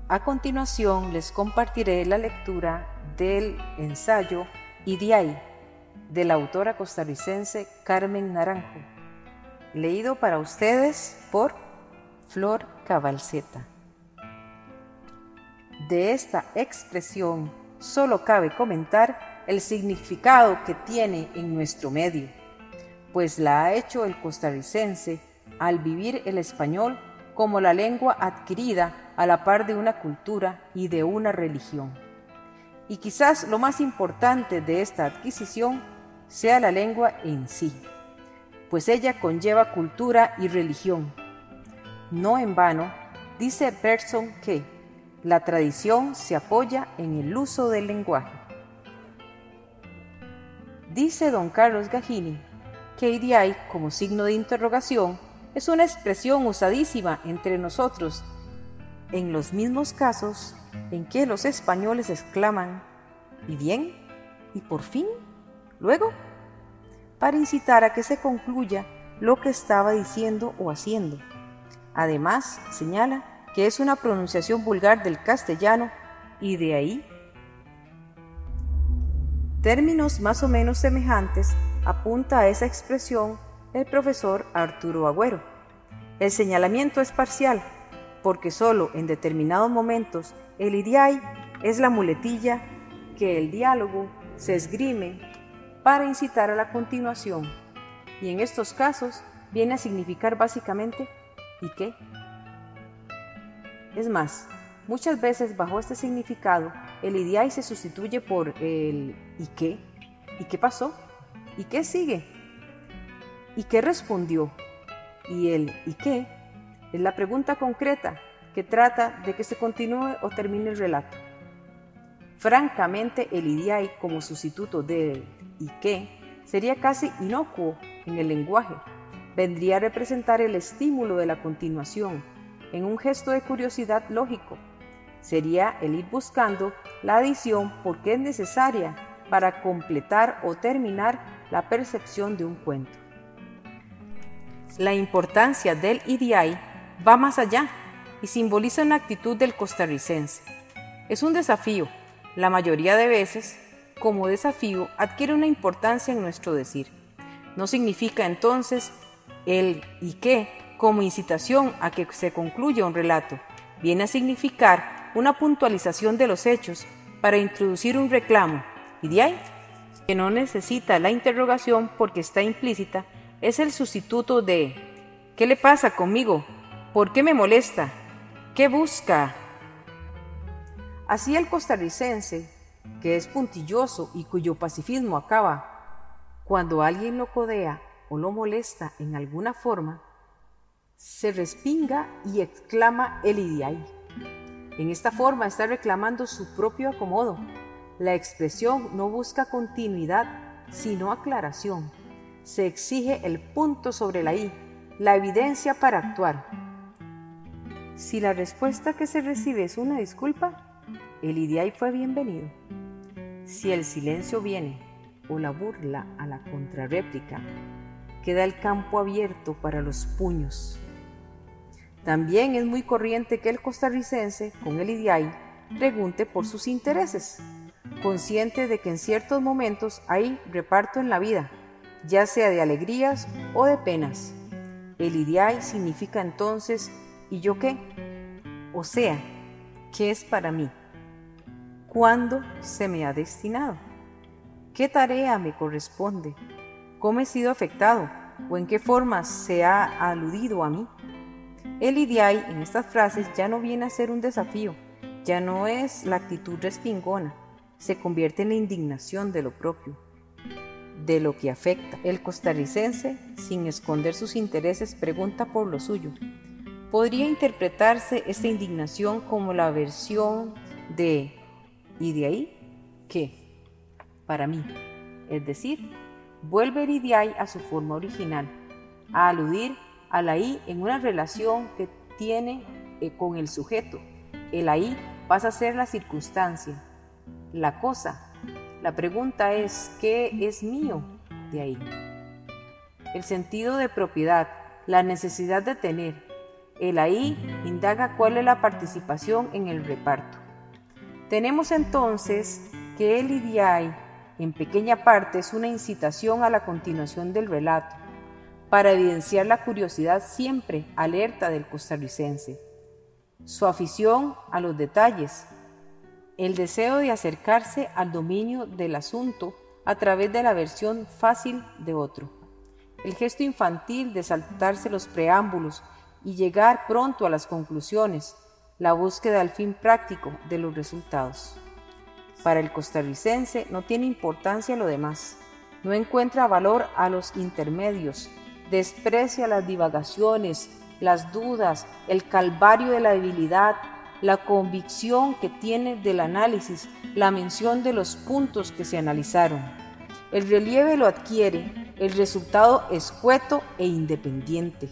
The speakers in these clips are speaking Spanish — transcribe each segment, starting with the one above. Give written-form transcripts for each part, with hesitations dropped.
A continuación les compartiré la lectura del ensayo Idiay de la autora costarricense Carmen Naranjo, leído para ustedes por Flor Cabalceta. De esta expresión solo cabe comentar el significado que tiene en nuestro medio, pues la ha hecho el costarricense al vivir el español como la lengua adquirida a la par de una cultura y de una religión. Y quizás lo más importante de esta adquisición sea la lengua en sí, pues ella conlleva cultura y religión. No en vano, dice Bergson que la tradición se apoya en el uso del lenguaje. Dice don Carlos Gagini que Idiay, como signo de interrogación, es una expresión usadísima entre nosotros en los mismos casos en que los españoles exclaman ¿y bien? ¿Y por fin? ¿Luego? Para incitar a que se concluya lo que estaba diciendo o haciendo. Además, señala que es una pronunciación vulgar del castellano y de ahí términos más o menos semejantes apunta a esa expresión el profesor Arturo Agüero. El señalamiento es parcial, porque solo en determinados momentos el Idiay es la muletilla que el diálogo se esgrime para incitar a la continuación, y en estos casos viene a significar básicamente ¿y qué? Es más, muchas veces bajo este significado el Idiay se sustituye por el ¿y qué? ¿Y qué pasó? ¿Y qué sigue? ¿Y qué respondió? Y el ¿y qué? Es la pregunta concreta que trata de que se continúe o termine el relato. Francamente, el Idiay como sustituto de ¿y qué? Sería casi inocuo en el lenguaje. Vendría a representar el estímulo de la continuación, en un gesto de curiosidad lógico. Sería el ir buscando la adición porque es necesaria para completar o terminar la percepción de un cuento. La importancia del Idiay va más allá y simboliza una actitud del costarricense. Es un desafío. La mayoría de veces, como desafío, adquiere una importancia en nuestro decir. No significa entonces el ¿y qué? Como incitación a que se concluya un relato. Viene a significar una puntualización de los hechos para introducir un reclamo. Idiay, que no necesita la interrogación porque está implícita, es el sustituto de ¿qué le pasa conmigo? ¿Por qué me molesta? ¿Qué busca? Así el costarricense, que es puntilloso y cuyo pacifismo acaba cuando alguien lo codea o lo molesta en alguna forma, se respinga y exclama el Idiay. En esta forma está reclamando su propio acomodo. La expresión no busca continuidad, sino aclaración. Se exige el punto sobre la I, la evidencia para actuar. Si la respuesta que se recibe es una disculpa, el Idiay fue bienvenido. Si el silencio viene o la burla a la contrarréplica, queda el campo abierto para los puños. También es muy corriente que el costarricense, con el Idiay, pregunte por sus intereses, consciente de que en ciertos momentos hay reparto en la vida, ya sea de alegrías o de penas. El Idiay significa entonces ¿y yo qué? O sea, ¿qué es para mí? ¿Cuándo se me ha destinado? ¿Qué tarea me corresponde? ¿Cómo he sido afectado? ¿O en qué forma se ha aludido a mí? El Idiay en estas frases ya no viene a ser un desafío, ya no es la actitud respingona, se convierte en la indignación de lo propio, de lo que afecta. El costarricense, sin esconder sus intereses, pregunta por lo suyo. Podría interpretarse esta indignación como la versión de ¿y de ahí qué? Para mí, es decir, vuelve el Idiay a su forma original, a aludir a la I en una relación que tiene con el sujeto. El ahí pasa a ser la circunstancia, la cosa. La pregunta es ¿qué es mío de ahí? El sentido de propiedad, la necesidad de tener, El ahí indaga cuál es la participación en el reparto. Tenemos entonces que el idiai, en pequeña parte, es una incitación a la continuación del relato, para evidenciar la curiosidad siempre alerta del costarricense, su afición a los detalles, el deseo de acercarse al dominio del asunto a través de la versión fácil de otro, el gesto infantil de saltarse los preámbulos y llegar pronto a las conclusiones, la búsqueda al fin práctico de los resultados. Para el costarricense no tiene importancia lo demás, no encuentra valor a los intermedios, desprecia las divagaciones, las dudas, el calvario de la debilidad, la convicción que tiene del análisis, la mención de los puntos que se analizaron. El relieve lo adquiere, el resultado escueto e independiente.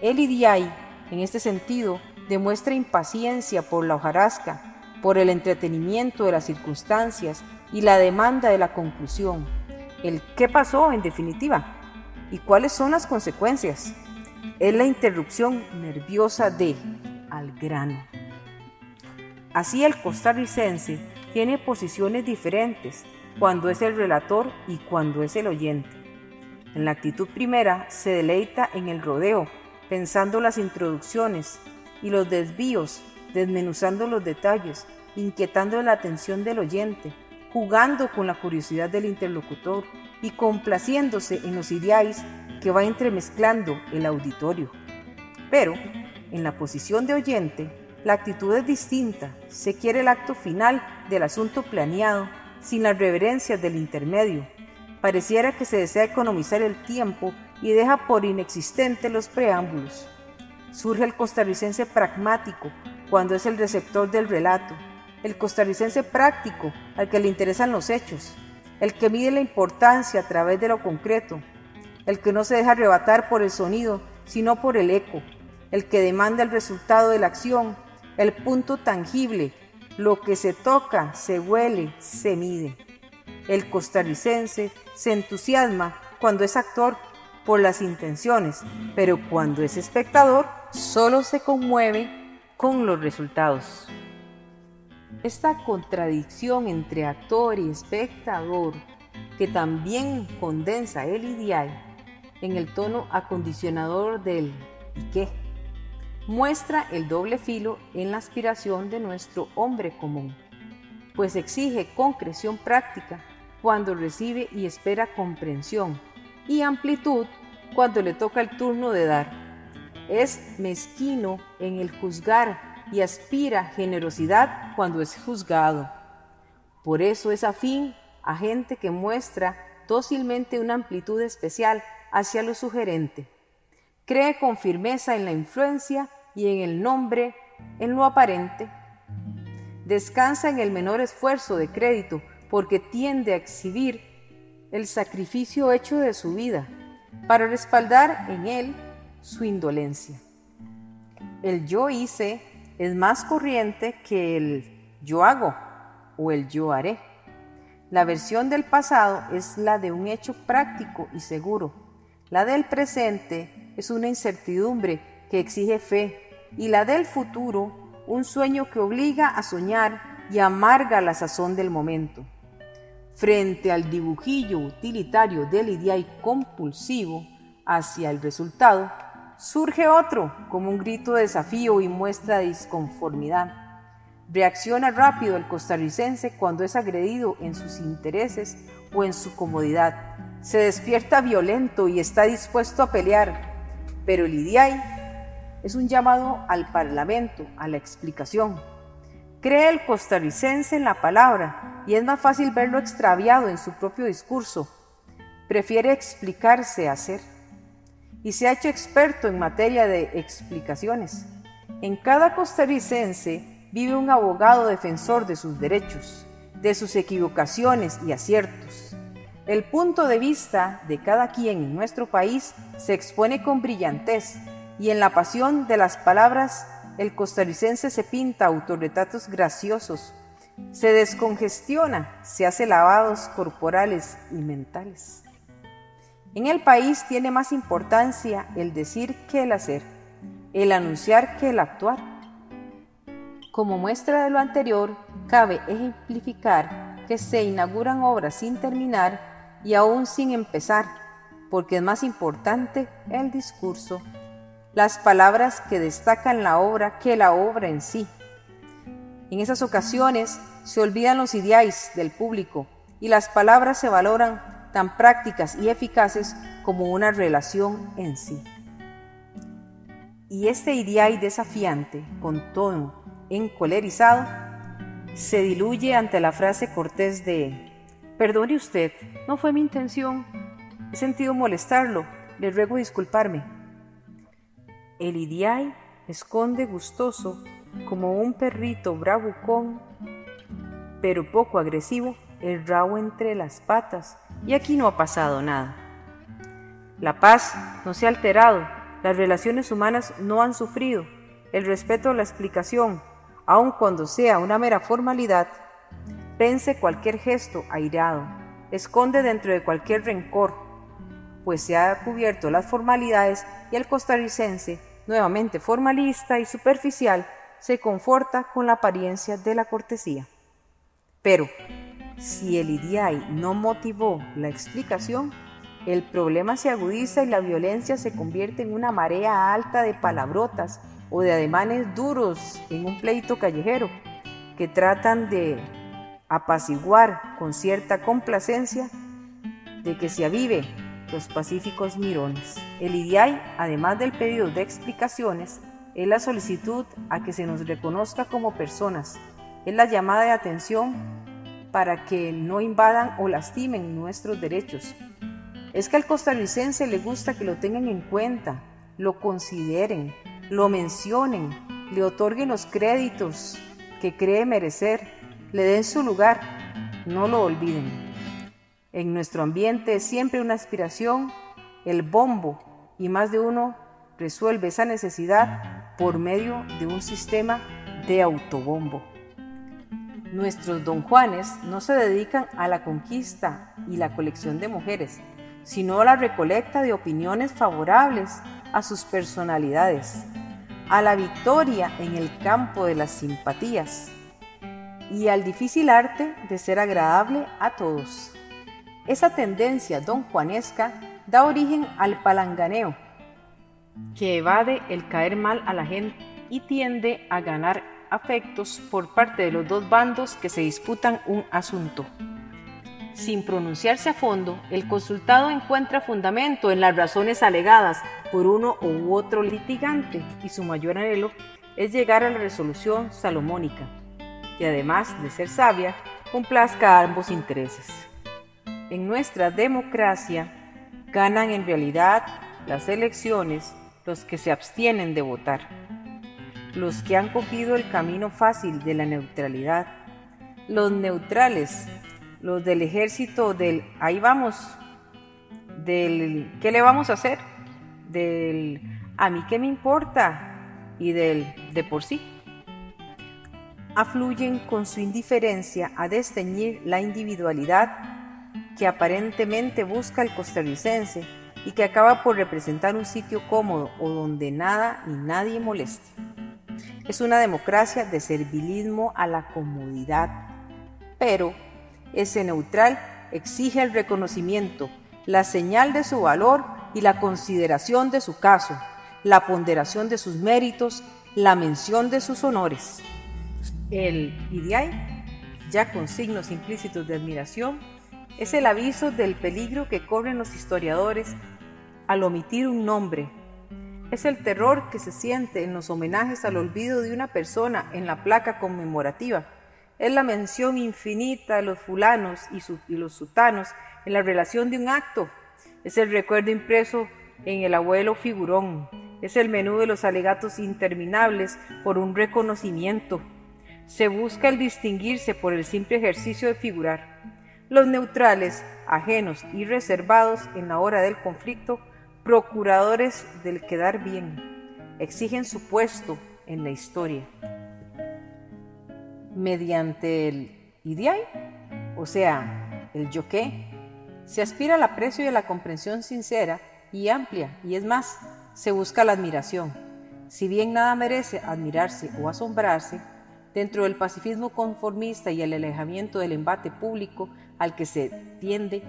El idiai, en este sentido, demuestra impaciencia por la hojarasca, por el entretenimiento de las circunstancias y la demanda de la conclusión. El ¿qué pasó en definitiva? ¿Y cuáles son las consecuencias? Es la interrupción nerviosa de al grano. Así el costarricense tiene posiciones diferentes cuando es el relator y cuando es el oyente. En la actitud primera se deleita en el rodeo, pensando las introducciones y los desvíos, desmenuzando los detalles, inquietando la atención del oyente, jugando con la curiosidad del interlocutor y complaciéndose en los idiais que va entremezclando el auditorio. Pero, en la posición de oyente, la actitud es distinta, se quiere el acto final del asunto planeado, sin las reverencias del intermedio. Pareciera que se desea economizar el tiempo y deja por inexistentes los preámbulos. Surge el costarricense pragmático cuando es el receptor del relato, el costarricense práctico al que le interesan los hechos, el que mide la importancia a través de lo concreto, el que no se deja arrebatar por el sonido, sino por el eco, el que demanda el resultado de la acción, el punto tangible, lo que se toca, se huele, se mide. El costarricense se entusiasma cuando es actor por las intenciones, pero cuando es espectador, solo se conmueve con los resultados. Esta contradicción entre actor y espectador, que también condensa el idiai en el tono acondicionador del ¿y qué?, muestra el doble filo en la aspiración de nuestro hombre común, pues exige concreción práctica cuando recibe y espera comprensión, y amplitud cuando le toca el turno de dar. Es mezquino en el juzgar y aspira generosidad cuando es juzgado. Por eso es afín a gente que muestra dócilmente una amplitud especial hacia lo sugerente. Cree con firmeza en la influencia y en el nombre, en lo aparente. Descansa en el menor esfuerzo de crédito porque tiende a exhibir el sacrificio hecho de su vida para respaldar en él su indolencia. El yo hice es más corriente que el yo hago o el yo haré. La versión del pasado es la de un hecho práctico y seguro. La del presente es una incertidumbre que exige fe, y la del futuro un sueño que obliga a soñar y amarga la sazón del momento. Frente al dibujillo utilitario del idiai compulsivo hacia el resultado, surge otro como un grito de desafío y muestra de disconformidad. Reacciona rápido el costarricense cuando es agredido en sus intereses o en su comodidad. Se despierta violento y está dispuesto a pelear, pero el idiai es un llamado al parlamento, a la explicación. Cree el costarricense en la palabra y es más fácil verlo extraviado en su propio discurso. Prefiere explicarse a hacer. Y se ha hecho experto en materia de explicaciones. En cada costarricense vive un abogado defensor de sus derechos, de sus equivocaciones y aciertos. El punto de vista de cada quien en nuestro país se expone con brillantez, y en la pasión de las palabras el costarricense se pinta autorretratos graciosos, se descongestiona, se hace lavados corporales y mentales. En el país tiene más importancia el decir que el hacer. el anunciar que el actuar. Como muestra de lo anterior, cabe ejemplificar que se inauguran obras sin terminar y aún sin empezar, porque es más importante el discurso, las palabras que destacan la obra que la obra en sí. En esas ocasiones se olvidan los ideales del público y las palabras se valoran tan prácticas y eficaces como una relación en sí. Y este ideal desafiante, con tono encolerizado, se diluye ante la frase cortés de «Perdone usted, no fue mi intención, he sentido molestarlo, le ruego disculparme». El ideal esconde gustoso, como un perrito bravucón, pero poco agresivo, el rabo entre las patas, y aquí no ha pasado nada. La paz no se ha alterado, las relaciones humanas no han sufrido, el respeto a la explicación, aun cuando sea una mera formalidad, vence cualquier gesto airado, esconde dentro de cualquier rencor, pues se ha cubierto las formalidades y el costarricense, nuevamente formalista y superficial, se conforta con la apariencia de la cortesía. Pero, si el ideal no motivó la explicación, el problema se agudiza y la violencia se convierte en una marea alta de palabrotas o de ademanes duros en un pleito callejero que tratan de apaciguar con cierta complacencia de que se avive los pacíficos mirones. El ideal, además del pedido de explicaciones, es la solicitud a que se nos reconozca como personas, es la llamada de atención para que no invadan o lastimen nuestros derechos. Es que al costarricense le gusta que lo tengan en cuenta, lo consideren, lo mencionen, le otorguen los créditos que cree merecer, le den su lugar, no lo olviden. En nuestro ambiente es siempre una aspiración, el bombo, y más de uno resuelve esa necesidad por medio de un sistema de autobombo. Nuestros don Juanes no se dedican a la conquista y la colección de mujeres, sino a la recolecta de opiniones favorables a sus personalidades, a la victoria en el campo de las simpatías y al difícil arte de ser agradable a todos. Esa tendencia donjuanesca da origen al palanganeo, que evade el caer mal a la gente y tiende a ganar afectos por parte de los dos bandos que se disputan un asunto. Sin pronunciarse a fondo, el consultado encuentra fundamento en las razones alegadas por uno u otro litigante y su mayor anhelo es llegar a la resolución salomónica, que además de ser sabia, complazca a ambos intereses. En nuestra democracia ganan en realidad las elecciones los que se abstienen de votar, los que han cogido el camino fácil de la neutralidad, los neutrales, los del ejército del ahí vamos, del ¿qué le vamos a hacer?, del a mí qué me importa y del de por sí. Afluyen con su indiferencia a desteñir la individualidad que aparentemente busca el costarricense y que acaba por representar un sitio cómodo o donde nada ni nadie moleste. Es una democracia de servilismo a la comodidad, pero ese neutral exige el reconocimiento, la señal de su valor y la consideración de su caso, la ponderación de sus méritos, la mención de sus honores. El ideal, ya con signos implícitos de admiración, es el aviso del peligro que corren los historiadores al omitir un nombre. Es el terror que se siente en los homenajes al olvido de una persona en la placa conmemorativa. Es la mención infinita de los fulanos y los sutanos en la relación de un acto. Es el recuerdo impreso en el abuelo figurón. Es el menú de los alegatos interminables por un reconocimiento. Se busca el distinguirse por el simple ejercicio de figurar. Los neutrales, ajenos y reservados en la hora del conflicto, procuradores del quedar bien, exigen su puesto en la historia. Mediante el ideal, o sea, el yo qué, se aspira al aprecio y a la comprensión sincera y amplia, y es más, se busca la admiración. Si bien nada merece admirarse o asombrarse, dentro del pacifismo conformista y el alejamiento del embate público al que se tiende,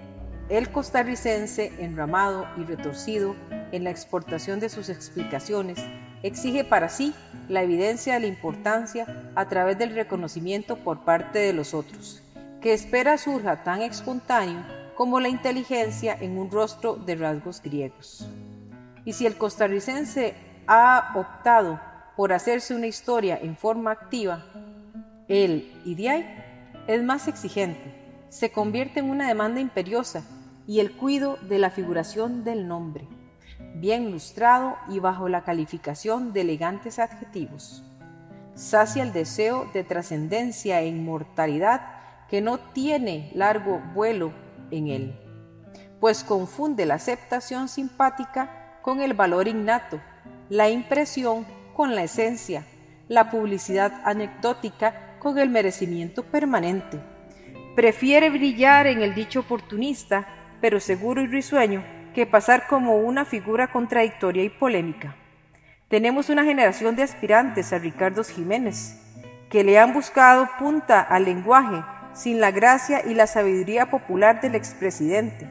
el costarricense, enramado y retorcido en la exportación de sus explicaciones, exige para sí la evidencia de la importancia a través del reconocimiento por parte de los otros, que espera surja tan espontáneo como la inteligencia en un rostro de rasgos griegos. Y si el costarricense ha optado por hacerse una historia en forma activa, el IDIAI es más exigente, se convierte en una demanda imperiosa y el cuidado de la figuración del nombre, bien lustrado y bajo la calificación de elegantes adjetivos. Sacia el deseo de trascendencia e inmortalidad que no tiene largo vuelo en él, pues confunde la aceptación simpática con el valor innato, la impresión con la esencia, la publicidad anecdótica con el merecimiento permanente. Prefiere brillar en el dicho oportunista, pero seguro y risueño, que pasar como una figura contradictoria y polémica. Tenemos una generación de aspirantes a Ricardo Jiménez, que le han buscado punta al lenguaje sin la gracia y la sabiduría popular del expresidente,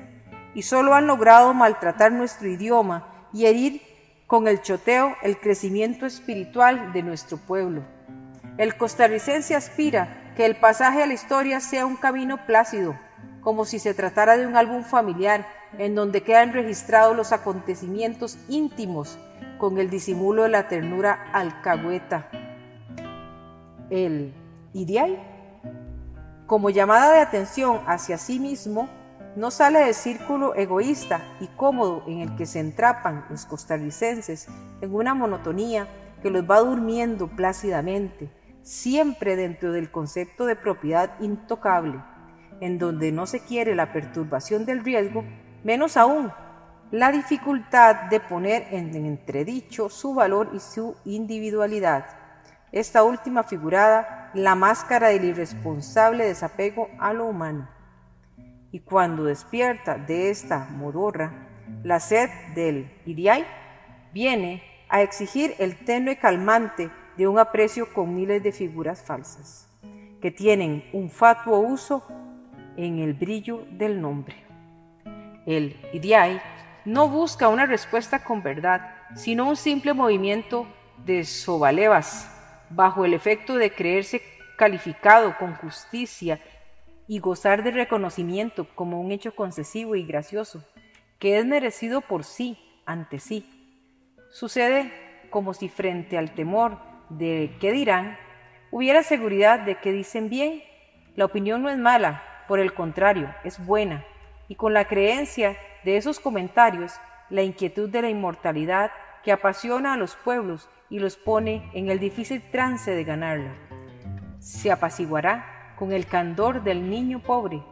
y solo han logrado maltratar nuestro idioma y herir con el choteo el crecimiento espiritual de nuestro pueblo. El costarricense aspira que el pasaje a la historia sea un camino plácido, como si se tratara de un álbum familiar en donde quedan registrados los acontecimientos íntimos con el disimulo de la ternura alcahueta. El IDIAI, como llamada de atención hacia sí mismo, no sale del círculo egoísta y cómodo en el que se entrapan los costarricenses en una monotonía que los va durmiendo plácidamente, siempre dentro del concepto de propiedad intocable, en donde no se quiere la perturbación del riesgo, menos aún la dificultad de poner en entredicho su valor y su individualidad, esta última figurada la máscara del irresponsable desapego a lo humano. Y cuando despierta de esta modorra, la sed del IDIAI viene a exigir el tenue calmante de un aprecio con miles de figuras falsas, que tienen un fatuo uso en el brillo del nombre. El IDIAI no busca una respuesta con verdad, sino un simple movimiento de sobalevas, bajo el efecto de creerse calificado con justicia y gozar de reconocimiento como un hecho concesivo y gracioso, que es merecido por sí, ante sí. Sucede como si frente al temor de qué dirán, hubiera seguridad de que dicen bien. La opinión no es mala, por el contrario, es buena, y con la creencia de esos comentarios, la inquietud de la inmortalidad que apasiona a los pueblos y los pone en el difícil trance de ganarla, se apaciguará con el candor del niño pobre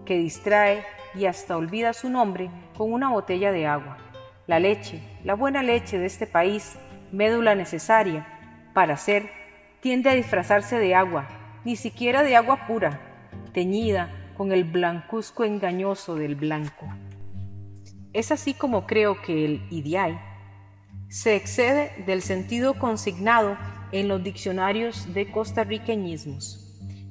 que distrae y hasta olvida su nombre con una botella de agua. La leche, la buena leche de este país, médula necesaria para ser, tiende a disfrazarse de agua, ni siquiera de agua pura, teñida con el blancuzco engañoso del blanco. Es así como creo que el IDIAI se excede del sentido consignado en los diccionarios de costarriqueñismos,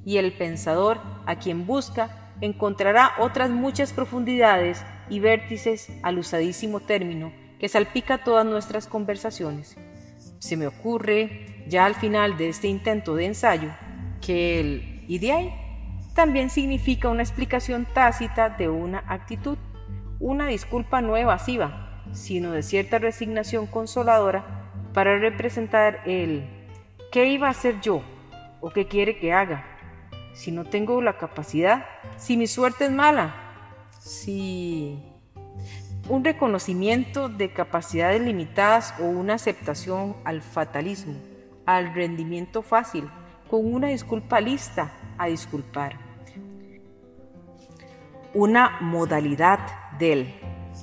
y el pensador a quien busca encontrará otras muchas profundidades y vértices al usadísimo término que salpica todas nuestras conversaciones. Se me ocurre, ya al final de este intento de ensayo, que el IDIAI también significa una explicación tácita de una actitud, una disculpa no evasiva, sino de cierta resignación consoladora para representar el ¿qué iba a hacer yo? ¿O qué quiere que haga? Si no tengo la capacidad, si mi suerte es mala, si un reconocimiento de capacidades limitadas o una aceptación al fatalismo, al rendimiento fácil, con una disculpa lista a disculpar. Una modalidad del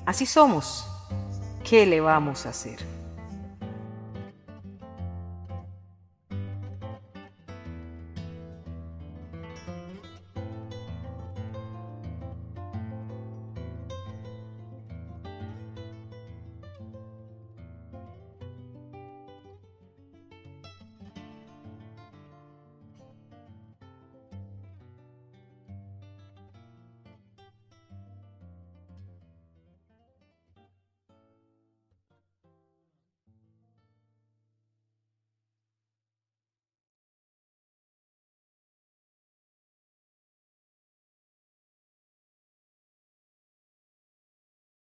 así somos, ¿qué le vamos a hacer?